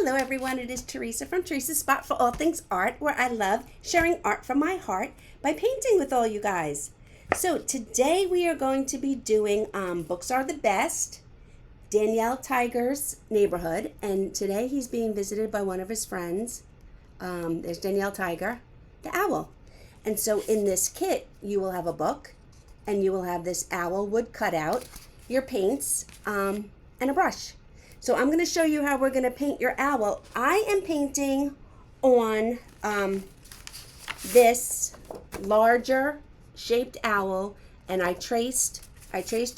Hello everyone, it is Teresa from Teresa's Spot for All Things Art, where I love sharing art from my heart by painting with all you guys. So today we are going to be doing Books Are the Best, Danielle Tiger's neighborhood, and today he's being visited by one of his friends. There's Danielle Tiger, the owl. And so in this kit you will have a book, and you will have this owl wood cutout, your paints, and a brush. So I'm going to show you how we're going to paint your owl. I am painting on this larger shaped owl, and I traced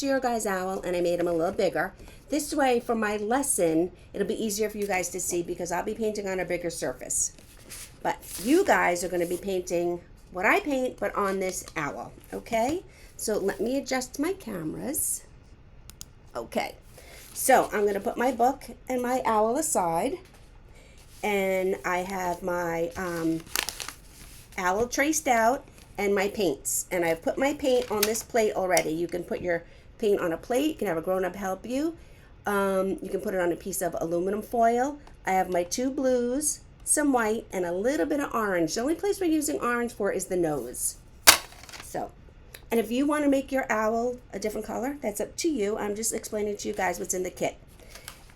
your guy's owl and I made him a little bigger. This way for my lesson, it'll be easier for you guys to see because I'll be painting on a bigger surface. But you guys are going to be painting what I paint, but on this owl, okay? So let me adjust my cameras. Okay. So I'm going to put my book and my owl aside, and I have my owl traced out and my paints, and I've put my paint on this plate already. You can put your paint on a plate. You can have a grown-up help you. You can put it on a piece of aluminum foil. I have my two blues, some white, and a little bit of orange. The only place we're using orange for is the nose. So. And if you want to make your owl a different color, that's up to you. I'm just explaining to you guys what's in the kit.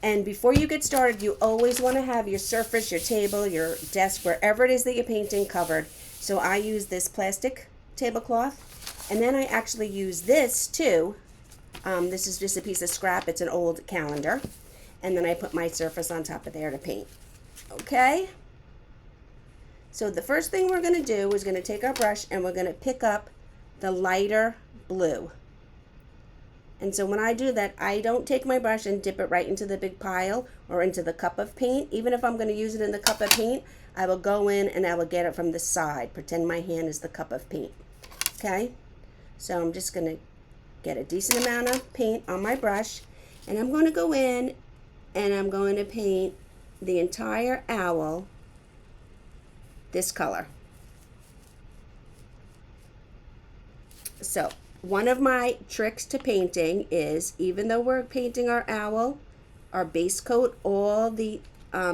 And before you get started, you always want to have your surface, your table, your desk, wherever it is that you're painting covered. So I use this plastic tablecloth. And then I actually use this too. This is just a piece of scrap. It's an old calendar. And then I put my surface on top of there to paint. Okay? So the first thing we're going to do is going to take our brush and we're going to pick up the lighter blue. And so when I do that, I don't take my brush and dip it right into the big pile or into the cup of paint. Even if I'm going to use it in the cup of paint, I will go in and I will get it from the side. Pretend my hand is the cup of paint. Okay? So I'm just going to get a decent amount of paint on my brush, and I'm going to go in and I'm going to paint the entire owl this color. So one of my tricks to painting is, even though we're painting our owl, our base coat, all the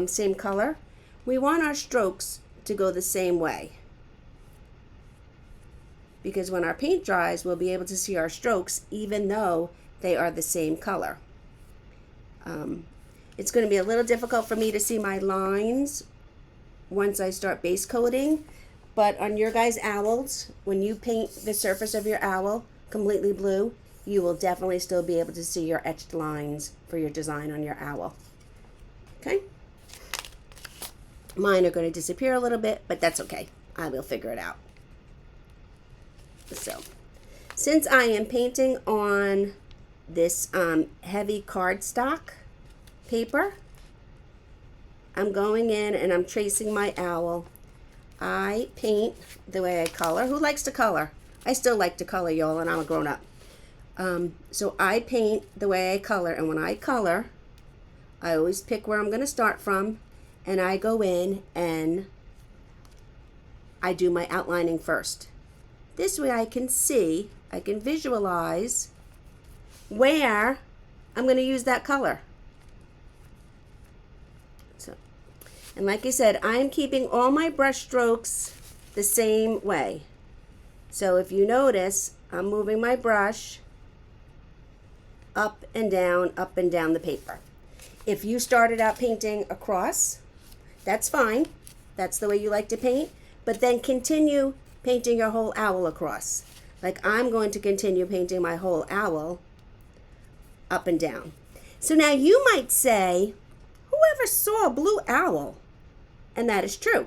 same color, we want our strokes to go the same way. Because when our paint dries, we'll be able to see our strokes even though they are the same color. It's going to be a little difficult for me to see my lines once I start base coating. But on your guys' owls, when you paint the surface of your owl completely blue, you will definitely still be able to see your etched lines for your design on your owl. Okay? Mine are going to disappear a little bit, but that's okay. I will figure it out. So, since I am painting on this heavy cardstock paper, I'm going in and I'm tracing my owl. I paint the way I color. Who likes to color? I still like to color, y'all, and I'm a grown-up. So I paint the way I color, and when I color, I always pick where I'm going to start from, and I go in and I do my outlining first. This way I can see, I can visualize where I'm going to use that color. And like I said, I'm keeping all my brush strokes the same way. So if you notice, I'm moving my brush up and down the paper. If you started out painting across, that's fine. That's the way you like to paint. But then continue painting your whole owl across. Like I'm going to continue painting my whole owl up and down. So now you might say, whoever saw a blue owl? And that is true.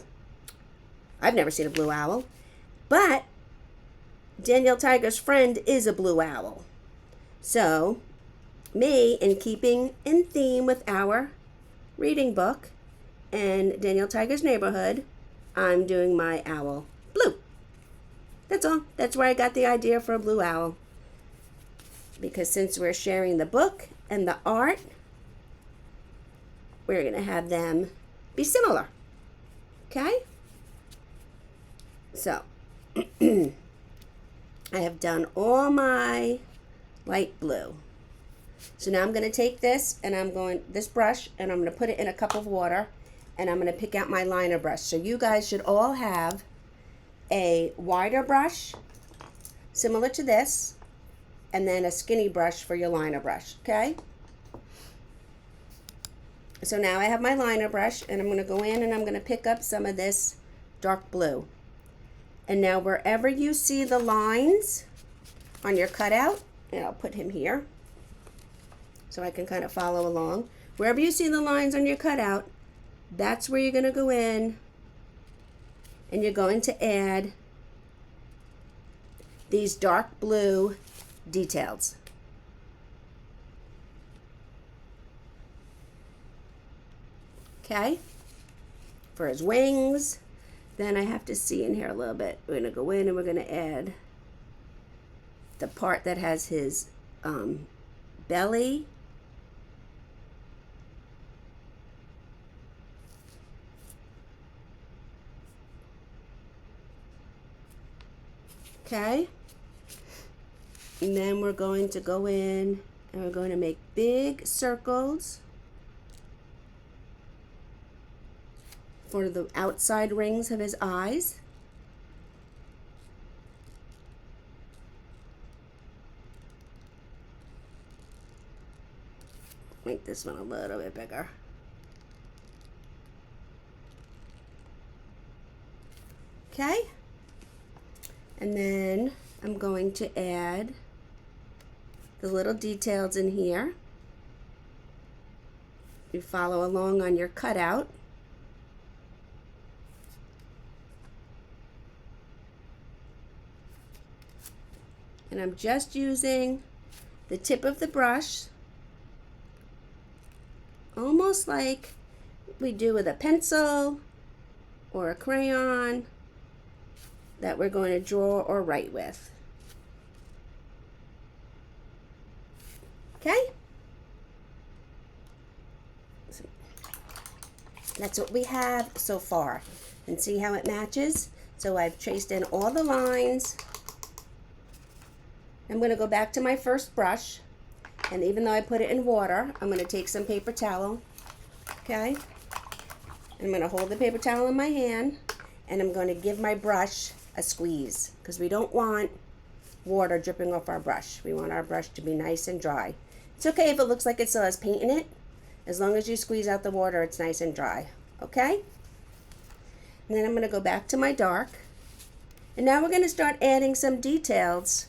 I've never seen a blue owl. But Danielle Tiger's friend is a blue owl. So, me, in keeping in theme with our reading book and Danielle Tiger's neighborhood, I'm doing my owl blue. That's all. That's where I got the idea for a blue owl. Because since we're sharing the book and the art, we're going to have them be similar. Okay? So, I have done all my light blue. So now I'm going to take this brush, and I'm going to put it in a cup of water, and I'm going to pick out my liner brush. So you guys should all have a wider brush similar to this, and then a skinny brush for your liner brush, okay? So now I have my liner brush, and I'm going to go in and I'm going to pick up some of this dark blue. And now wherever you see the lines on your cutout, and I'll put him here so I can kind of follow along. Wherever you see the lines on your cutout, that's where you're going to go in and you're going to add these dark blue details. Okay? For his wings. Then I have to see in here a little bit. We're going to go in and we're going to add the part that has his belly. Okay? And then we're going to go in and we're going to make big circles for the outside rings of his eyes. Make this one a little bit bigger. Okay? And then I'm going to add the little details in here. You follow along on your cutout. And I'm just using the tip of the brush, almost like we do with a pencil or a crayon that we're going to draw or write with. Okay? So that's what we have so far. And see how it matches? So I've traced in all the lines. I'm going to go back to my first brush, and even though I put it in water, I'm going to take some paper towel, okay? I'm going to hold the paper towel in my hand, and I'm going to give my brush a squeeze, because we don't want water dripping off our brush. We want our brush to be nice and dry. It's okay if it looks like it still has paint in it. As long as you squeeze out the water, it's nice and dry, okay? And then I'm going to go back to my dark, and now we're going to start adding some details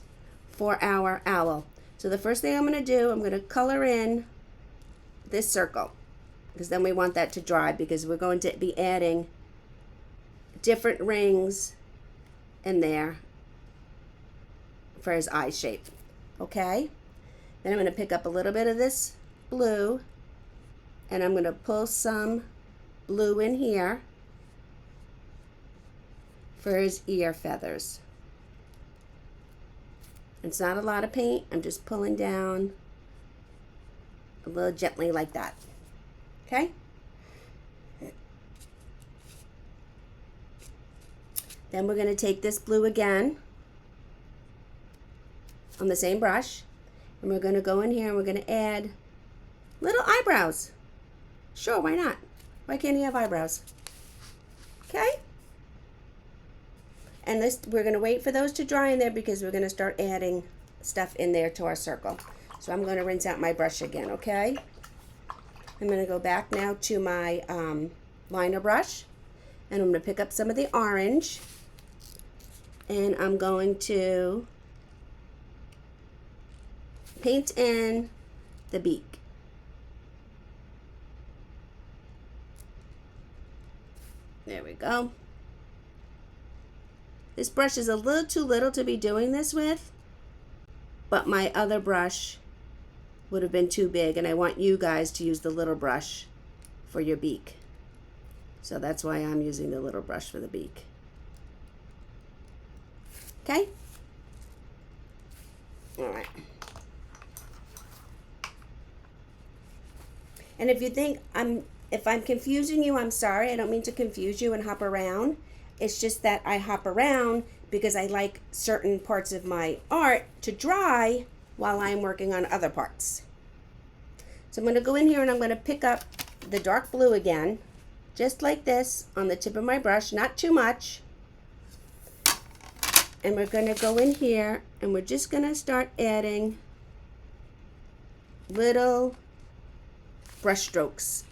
for our owl. So the first thing I'm going to do, I'm going to color in this circle, because then we want that to dry, because we're going to be adding different rings in there for his eye shape. Okay? Then I'm going to pick up a little bit of this blue, and I'm going to pull some blue in here for his ear feathers. It's not a lot of paint. I'm just pulling down a little gently like that. Okay? Then we're going to take this blue again on the same brush, and we're going to go in here and we're going to add little eyebrows. Sure, why not? Why can't he have eyebrows? Okay? And this, we're going to wait for those to dry in there, because we're going to start adding stuff in there to our circle. So I'm going to rinse out my brush again, okay? I'm going to go back now to my liner brush, and I'm going to pick up some of the orange, and I'm going to paint in the beak. There we go. This brush is a little too little to be doing this with, but my other brush would have been too big, and I want you guys to use the little brush for your beak. So that's why I'm using the little brush for the beak. Okay? All right. And if you think if I'm confusing you, I'm sorry. I don't mean to confuse you and hop around. It's just that I hop around because I like certain parts of my art to dry while I'm working on other parts. So I'm going to go in here and I'm going to pick up the dark blue again, just like this, on the tip of my brush, not too much. And we're going to go in here and we're just going to start adding little brush strokes.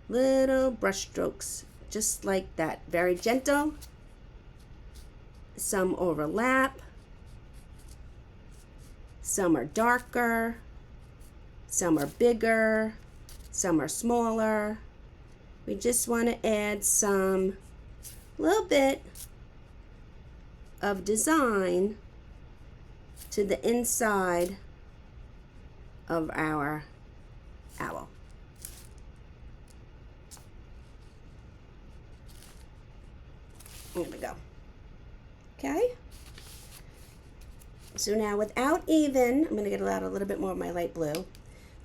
Little brush strokes, just like that. Very gentle. Some overlap. Some are darker. Some are bigger. Some are smaller. We just want to add some little bit of design to the inside of our owl. There we go. Okay. So now without even, I'm going to get out a little bit more of my light blue.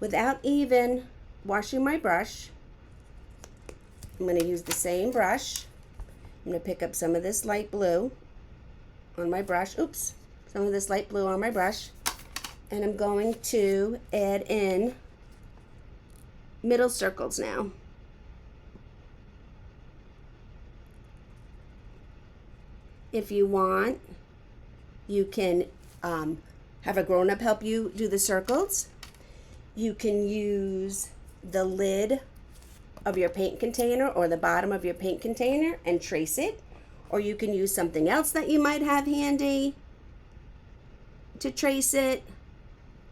Without even washing my brush, I'm going to use the same brush. I'm going to pick up some of this light blue on my brush. Oops. Some of this light blue on my brush. And I'm going to add in middle circles now. If you want, you can have a grown-up help you do the circles. You can use the lid of your paint container or the bottom of your paint container and trace it. Or you can use something else that you might have handy to trace it.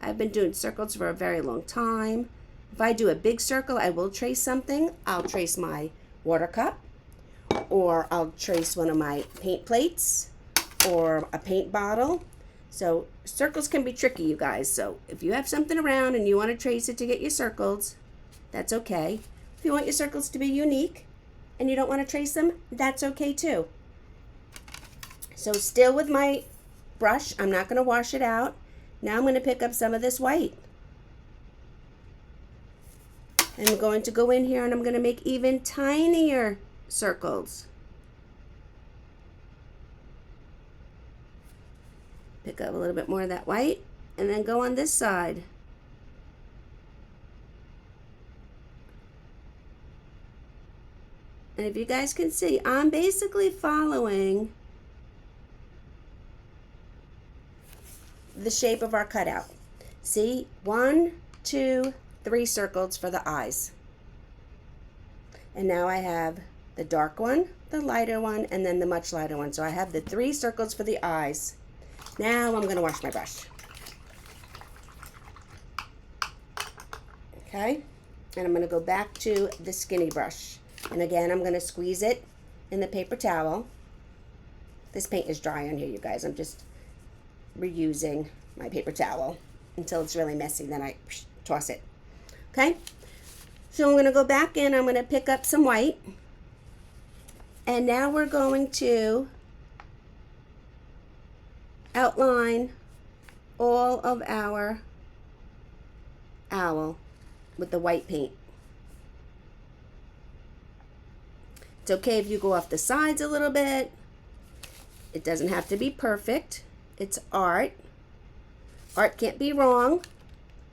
I've been doing circles for a very long time. If I do a big circle, I will trace something. I'll trace my water cup, or I'll trace one of my paint plates or a paint bottle. So circles can be tricky, you guys. So if you have something around and you want to trace it to get your circles, that's okay. If you want your circles to be unique and you don't want to trace them, that's okay too. So still with my brush, I'm not going to wash it out. Now I'm going to pick up some of this white. And I'm going to go in here and I'm going to make even tinier circles. Pick up a little bit more of that white and then go on this side. And if you guys can see, I'm basically following the shape of our cutout. See, 1, 2, 3 circles for the eyes. And now I have the dark one, the lighter one, and then the much lighter one. So I have the 3 circles for the eyes. Now I'm going to wash my brush. Okay, and I'm going to go back to the skinny brush. And again, I'm going to squeeze it in the paper towel. This paint is dry on here, you guys. I'm just reusing my paper towel until it's really messy, then I toss it. Okay, so I'm going to go back in. I'm going to pick up some white, and now we're going to outline all of our owl with the white paint. It's okay if you go off the sides a little bit. It doesn't have to be perfect. It's art. Art can't be wrong.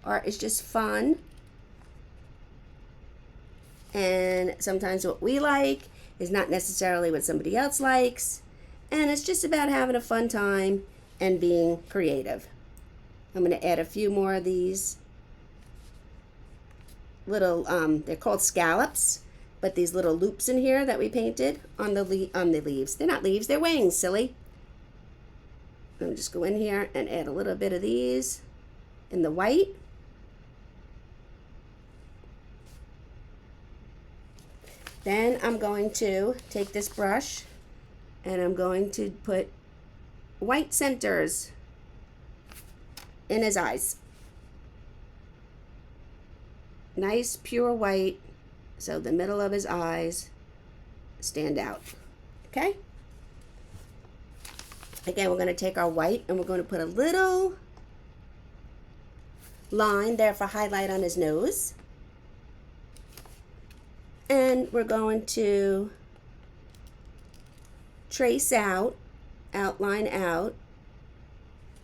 Art is just fun. And sometimes what we like is not necessarily what somebody else likes. And it's just about having a fun time and being creative. I'm going to add a few more of these little, they're called scallops, but these little loops in here that we painted on the leaves. They're not leaves, they're wings, silly. I'm just go in here and add a little bit of these in the white. Then I'm going to take this brush and I'm going to put white centers in his eyes. Nice pure white, so the middle of his eyes stand out. Okay? Again, we're going to take our white and we're going to put a little line there for highlight on his nose. And we're going to trace out, outline out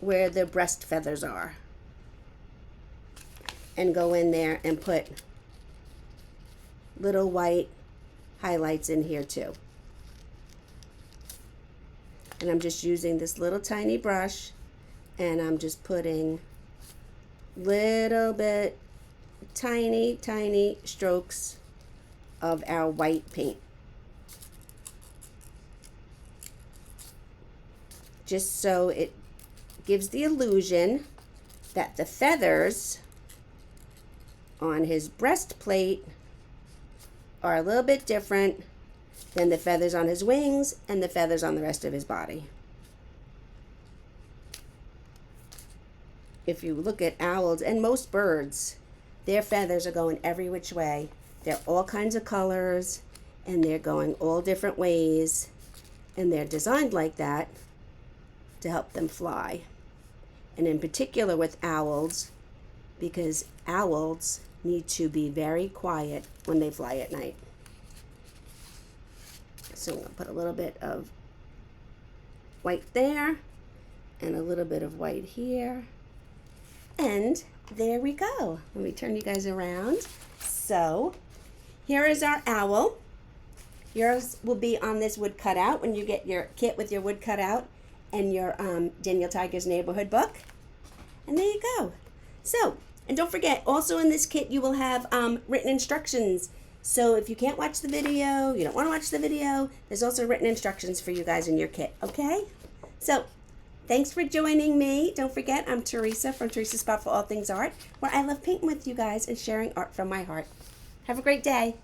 where the breast feathers are. and go in there and put little white highlights in here too. And I'm just using this little tiny brush, and I'm just putting little bit, tiny strokes of our white paint. Just so it gives the illusion that the feathers on his breastplate are a little bit different than the feathers on his wings and the feathers on the rest of his body. If you look at owls and most birds, their feathers are going every which way. They're all kinds of colors, and they're going all different ways, and they're designed like that to help them fly. And in particular with owls, because owls need to be very quiet when they fly at night. So I'm going to put a little bit of white there and a little bit of white here. And there we go. Let me turn you guys around. So here is our owl. Yours will be on this wood cutout when you get your kit with your wood cutout and your Daniel Tiger's Neighborhood book. And there you go. So, and don't forget, also in this kit you will have written instructions. So if you can't watch the video, you don't want to watch the video, there's also written instructions for you guys in your kit, okay? So, thanks for joining me. Don't forget, I'm Teresa from Teresa's Spot for All Things Art, where I love painting with you guys and sharing art from my heart. Have a great day.